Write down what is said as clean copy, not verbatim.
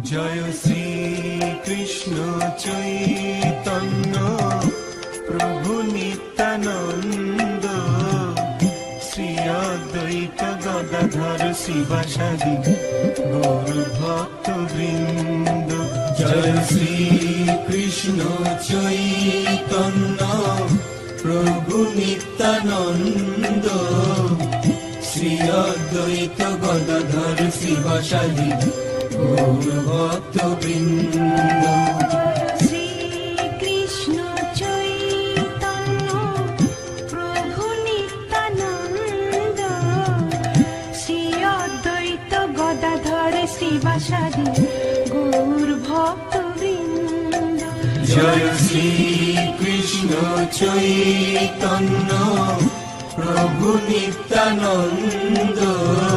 জয় শ্রী কৃষ্ণ চৈতন্য প্রভু নিত্যানন্দ, শ্রী অদ্বৈত গদাধর শিবাসাদি গৌর ভক্ত বৃন্দ। জয় শ্রী কৃষ্ণ চৈতন্য প্রভু নিত্যানন্দ, শ্রী অদ্বৈত গদাধর শিবাসাদি গৌর ভক্ত বৃন্দ। শ্রী কৃষ্ণ চৈতন্য প্রভু নিত্যানন্দ, শ্রী অদ্বৈত গদাধর শিবাসাদি গৌর ভক্ত বৃন্দ। জয় শ্রী কৃষ্ণ চৈতন্য প্রভু নিত্যানন্দ,